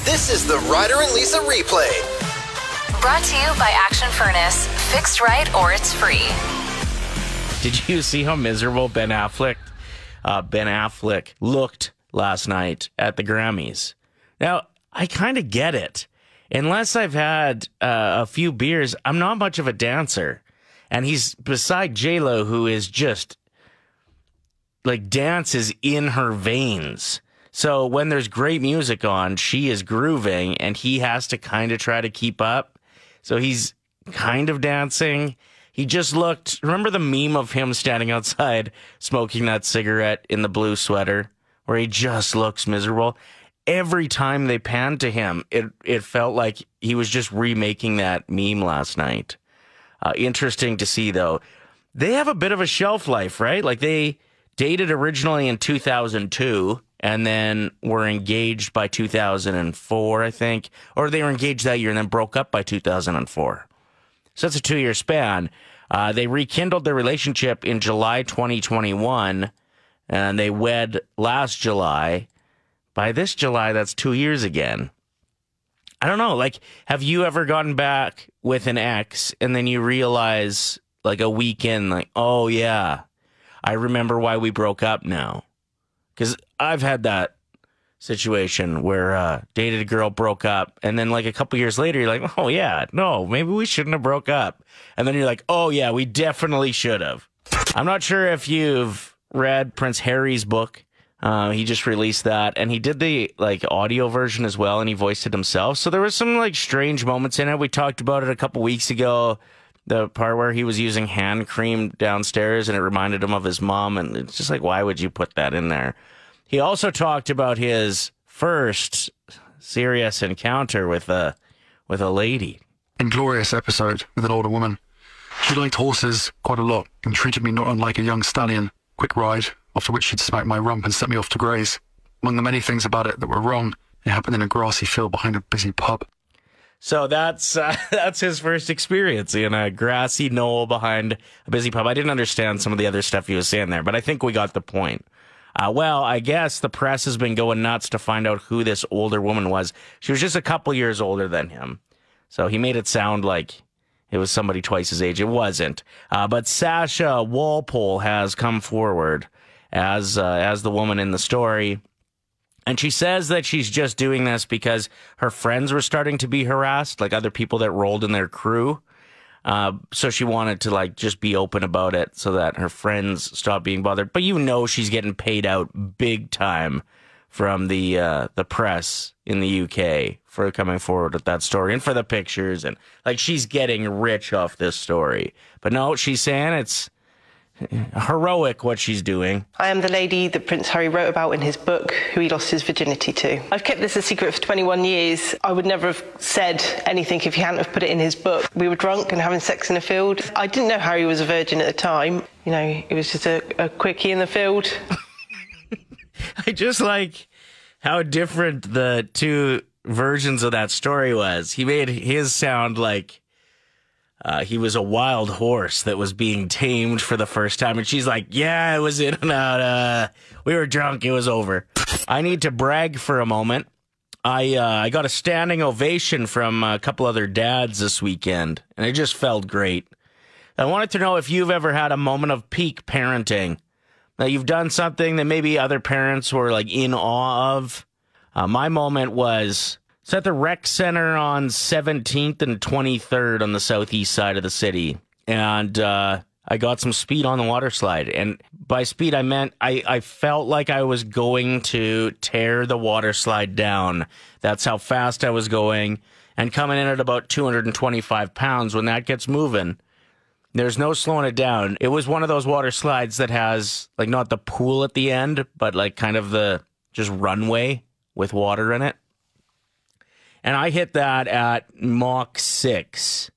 This is the Ryder and Lisa replay. Brought to you by Action Furnace. Fixed right or it's free. Did you see how miserable Ben Affleck looked last night at the Grammys? Now, I kind of get it. Unless I've had a few beers, I'm not much of a dancer. And he's beside J-Lo, who is just, like, dance is in her veins. So when there's great music on, she is grooving, and he has to kind of try to keep up. So he's kind of dancing. He just looked, remember the meme of him standing outside smoking that cigarette in the blue sweater, where he just looks miserable? Every time they panned to him, it felt like he was just remaking that meme last night. Interesting to see, though. They have a bit of a shelf life, right? Like, they dated originally in 2002 and then were engaged by 2004, I think. Or they were engaged that year and then broke up by 2004. So that's a 2-year span. They rekindled their relationship in July 2021, and they wed last July. By this July, that's 2 years again. I don't know. Like, have you ever gotten back with an ex and then you realize, like, a week in, like, oh, yeah, I remember why we broke up now? Because I've had that situation where dated a girl, broke up, and then, like, a couple years later, you're like, oh, yeah, no, maybe we shouldn't have broke up. And then you're like, oh, yeah, we definitely should have. I'm not sure if you've read Prince Harry's book. He just released that, and he did the, like, audio version as well, and he voiced it himself. So there was some, like, strange moments in it. We talked about it a couple weeks ago, the part where he was using hand cream downstairs, and it reminded him of his mom, and it's just like, why would you put that in there? He also talked about his first serious encounter with a lady. Inglorious episode with an older woman. She liked horses quite a lot and treated me not unlike a young stallion. Quick ride, after which she'd smack my rump and set me off to graze. Among the many things about it that were wrong, it happened in a grassy field behind a busy pub. So that's his first experience in a grassy knoll behind a busy pub. I didn't understand some of the other stuff he was saying there, but I think we got the point. Well, I guess the press has been going nuts to find out who this older woman was. She was just a couple years older than him. So he made it sound like it was somebody twice his age. It wasn't. But Sasha Walpole has come forward as the woman in the story. And she says that she's just doing this because her friends were starting to be harassed, like other people that rolled in their crew. So she wanted to, like, just be open about it so that her friends stop being bothered. But you know she's getting paid out big time from the press in the UK for coming forward with that story and for the pictures. And, like, she's getting rich off this story. But no, she's saying it's heroic what she's doing. I am the lady that Prince Harry wrote about in his book, who he lost his virginity to. I've kept this a secret for 21 years. I would never have said anything if he hadn't have put it in his book. We were drunk and having sex in a field. I didn't know Harry was a virgin at the time. You know, it was just a quickie in the field. I just like how different the two versions of that story was. He made his sound like he was a wild horse that was being tamed for the first time. And she's like, yeah, it was in and out. We were drunk. It was over. I need to brag for a moment. I got a standing ovation from a couple other dads this weekend, and it just felt great. I wanted to know if you've ever had a moment of peak parenting. Now, you've done something that maybe other parents were, like, in awe of. My moment was... It's at the rec center on 17th and 23rd on the southeast side of the city. And I got some speed on the water slide. And by speed, I meant I felt like I was going to tear the water slide down. That's how fast I was going. And coming in at about 225 pounds, when that gets moving, there's no slowing it down. It was one of those water slides that has, like, not the pool at the end, but, like, kind of the just runway with water in it. And I hit that at Mach 6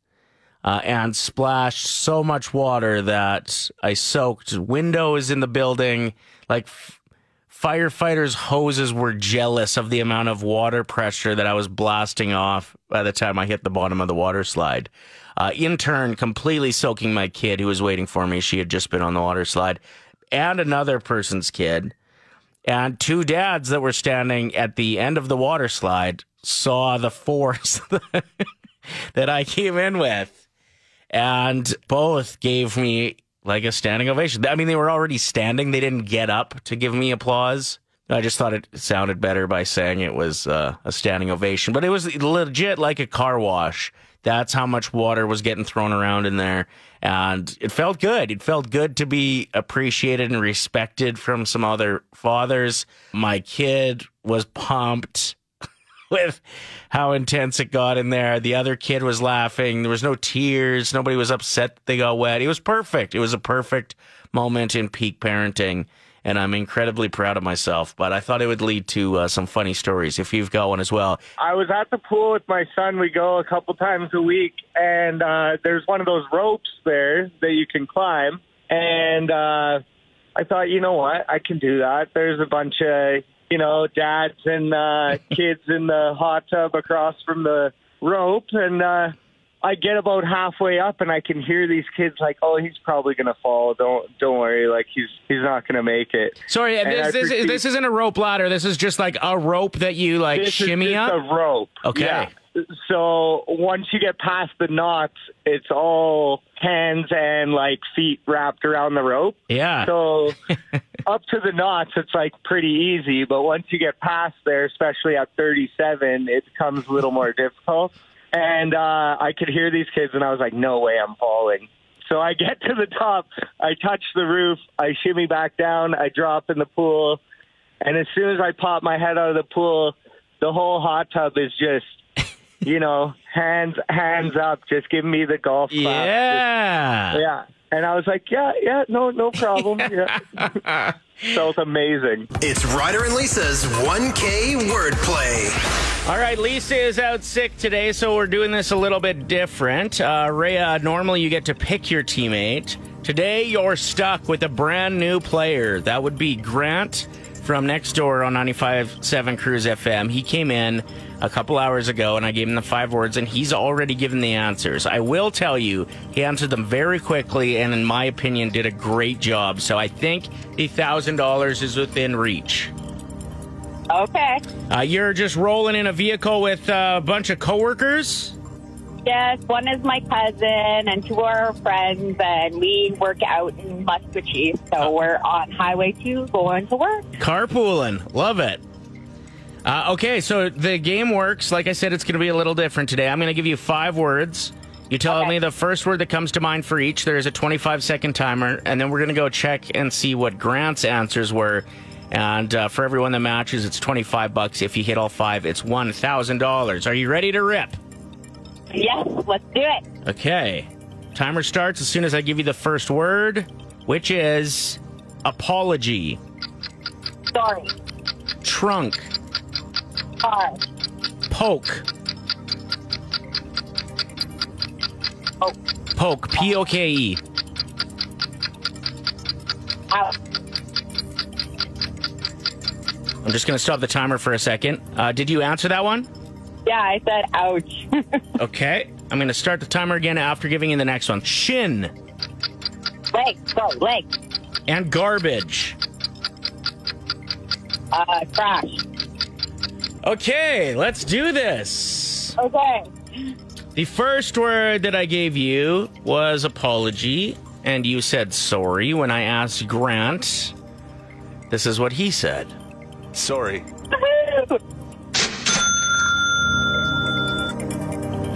and splashed so much water that I soaked windows in the building. Like, firefighters' hoses were jealous of the amount of water pressure that I was blasting off by the time I hit the bottom of the water slide. In turn, completely soaking my kid who was waiting for me. She had just been on the water slide. And another person's kid. And two dads that were standing at the end of the water slide saw the force that I came in with. And both gave me like a standing ovation. I mean, they were already standing. They didn't get up to give me applause. I just thought it sounded better by saying it was a standing ovation. But it was legit like a car wash. That's how much water was getting thrown around in there. And it felt good. It felt good to be appreciated and respected from some other fathers. My kid was pumped with how intense it got in there. The other kid was laughing. There was no tears. Nobody was upset that they got wet. It was perfect. It was a perfect moment in peak parenting, and I'm incredibly proud of myself. But I thought it would lead to some funny stories if you've got one as well. I was at the pool with my son. We go a couple times a week, and there's one of those ropes there that you can climb. And I thought, you know what? I can do that. There's a bunch of dads and kids in the hot tub across from the rope. And I get about halfway up and I can hear these kids like, oh, he's probably going to fall. Don't worry. Like he's not going to make it. Sorry, this isn't a rope ladder. This is just like a rope that you like shimmy up? This is a rope. Okay. Yeah. So once you get past the knots, it's all hands and like feet wrapped around the rope. Yeah. So up to the knots, it's like pretty easy. But once you get past there, especially at 37, it becomes a little more difficult. And I could hear these kids, and I was like, no way I'm falling. So I get to the top, I touch the roof, I shimmy back down, I drop in the pool. And as soon as I pop my head out of the pool, the whole hot tub is just, hands up, just giving me the golf clap. Yeah. Yeah. And I was like, no problem. Yeah. Felt amazing. It's Ryder and Lisa's 1K wordplay. All right, Lisa is out sick today, so we're doing this a little bit different. Rhea, normally you get to pick your teammate. Today, you're stuck with a brand new player. That would be Grant from next door on 95.7 Cruise FM. He came in a couple hours ago, and I gave him the 5 words, and he's already given the answers. I will tell you, he answered them very quickly, and in my opinion, did a great job. So I think the $1,000 is within reach. Okay. You're just rolling in a vehicle with a bunch of coworkers? Yes, one is my cousin and 2 are friends, and we work out in Musquatchie. So we're on Highway 2 going to work. Carpooling. Love it. Okay, so the game works. Like I said, it's going to be a little different today. I'm going to give you 5 words. You tell me the first word that comes to mind for each. There is a 25-second timer, and then we're going to go check and see what Grant's answers were. And for everyone that matches, it's $25. If you hit all 5, it's $1,000. Are you ready to rip? Yes, let's do it. Okay. Timer starts as soon as I give you the first word, which is apology. Sorry. Trunk. Car. Poke. Oh. Poke. P-O-K-E. Out. I'm just going to stop the timer for a second. Did you answer that one? Yeah, I said ouch. Okay. I'm going to start the timer again after giving you the next one. Shin. Leg. Go, leg. And garbage. Trash. Okay, let's do this. Okay. The first word that I gave you was apology, and you said sorry. When I asked Grant, this is what he said. Sorry.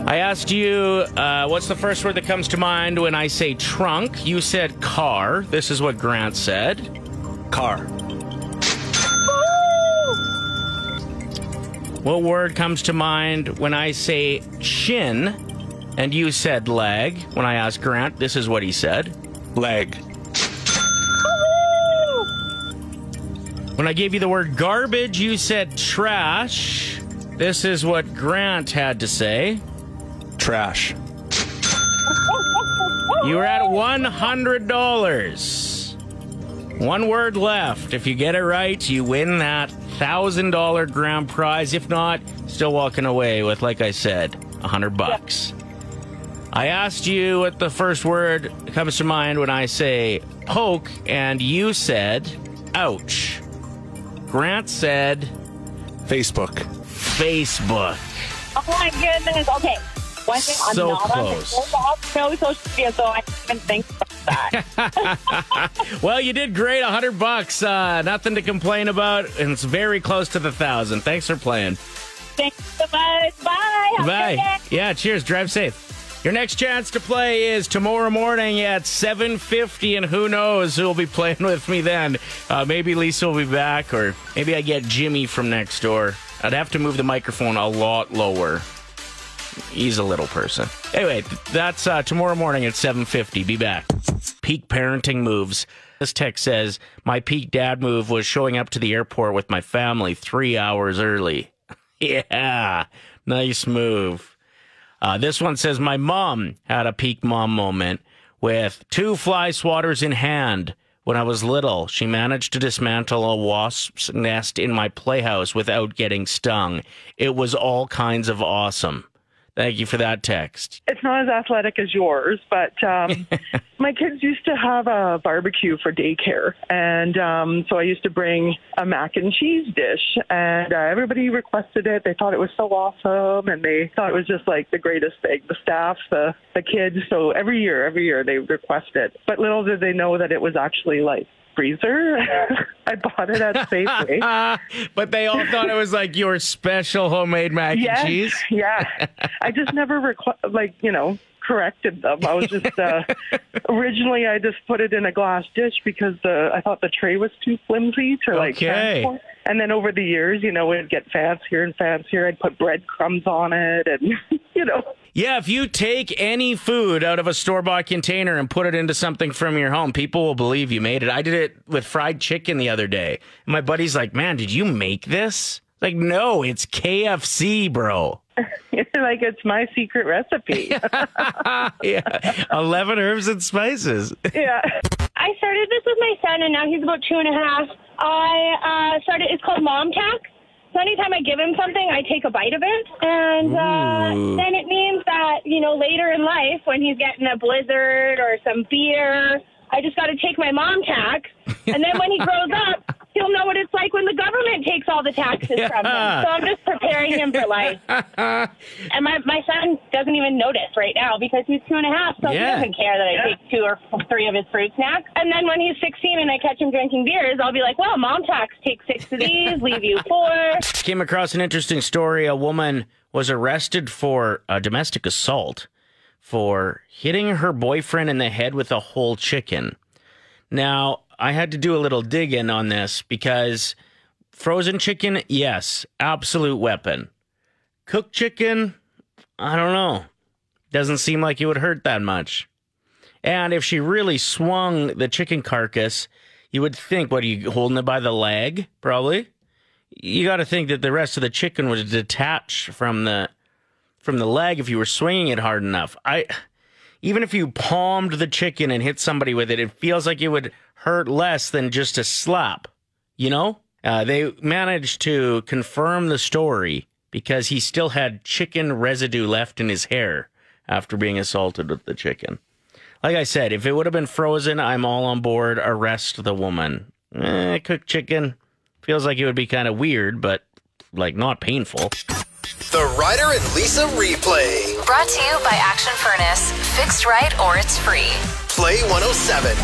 I asked you, what's the first word that comes to mind when I say trunk? You said car. This is what Grant said. Car. What word comes to mind when I say shin? And you said leg. When I asked Grant, this is what he said. Leg. When I gave you the word garbage, you said trash. This is what Grant had to say. Trash. You were at $100. One word left. If you get it right, you win that $1,000 grand prize. If not, still walking away with, like I said, $100. I asked you what the first word comes to mind when I say poke, and you said ouch. Grant said Facebook. Facebook. Oh my goodness. Okay. One thing, I'm So not close. on no social media, so I didn't even think about that. Well, you did great. $100. Nothing to complain about. And it's very close to the 1,000. Thanks for playing. Thanks so much. Bye. Have a Bye. good day. Yeah, cheers. Drive safe. Your next chance to play is tomorrow morning at 7:50, and who knows who will be playing with me then. Maybe Lisa will be back, or maybe I get Jimmy from next door. I'd have to move the microphone a lot lower. He's a little person. Anyway, that's tomorrow morning at 7:50. Be back. Peak parenting moves. This text says, my peak dad move was showing up to the airport with my family 3 hours early. Yeah, nice move. This one says, my mom had a peak mom moment with 2 fly swatters in hand. When I was little, she managed to dismantle a wasp's nest in my playhouse without getting stung. It was all kinds of awesome. Thank you for that text. It's not as athletic as yours, but my kids used to have a barbecue for daycare. And so I used to bring a mac and cheese dish, and everybody requested it. They thought it was so awesome, and they thought it was just like the greatest thing. The staff, the kids. So every year they would request it. But little did they know that it was actually like freezer. I bought it at Safeway. But they all thought it was like your special homemade mac and cheese? Yeah. I just never, corrected them. I was just, originally I just put it in a glass dish because I thought the tray was too flimsy to transport. And then over the years, it'd get fancier and fancier. I'd put breadcrumbs on it and, Yeah, if you take any food out of a store-bought container and put it into something from your home, people will believe you made it. I did it with fried chicken the other day. And my buddy's like, man, did you make this? Like, no, it's KFC, bro. Like, it's my secret recipe. Yeah, 11 herbs and spices. Yeah. I started this with my son, and now he's about 2.5. It's called Mom Tack. So anytime I give him something, I take a bite of it. And then it means that, later in life, when he's getting a blizzard or some beer, I just got to take my mom tax. And then when he grows up, he'll know what it's like when the government takes all the taxes from him. So I'm just preparing him for life. And my son doesn't even notice right now because he's 2.5, so he doesn't care that I take 2 or 3 of his fruit snacks. And then when he's 16 and I catch him drinking beers, I'll be like, well, mom tax, take 6 of these, leave you 4. Came across an interesting story. A woman was arrested for domestic assault for hitting her boyfriend in the head with a whole chicken. Now, I had to do a little digging on this because frozen chicken, yes, absolute weapon. Cooked chicken, I don't know. Doesn't seem like it would hurt that much. And if she really swung the chicken carcass, you would think, what, are you holding it by the leg? Probably. You got to think that the rest of the chicken would detach from the leg if you were swinging it hard enough. Even if you palmed the chicken and hit somebody with it, it feels like it would hurt less than just a slap, They managed to confirm the story because he still had chicken residue left in his hair after being assaulted with the chicken. Like I said, if it would have been frozen, I'm all on board. Arrest the woman. Cooked chicken feels like it would be kind of weird, but not painful. The Ryder and Lisa replay. Brought to you by Action Furnace. Fixed right or it's free. Play 107.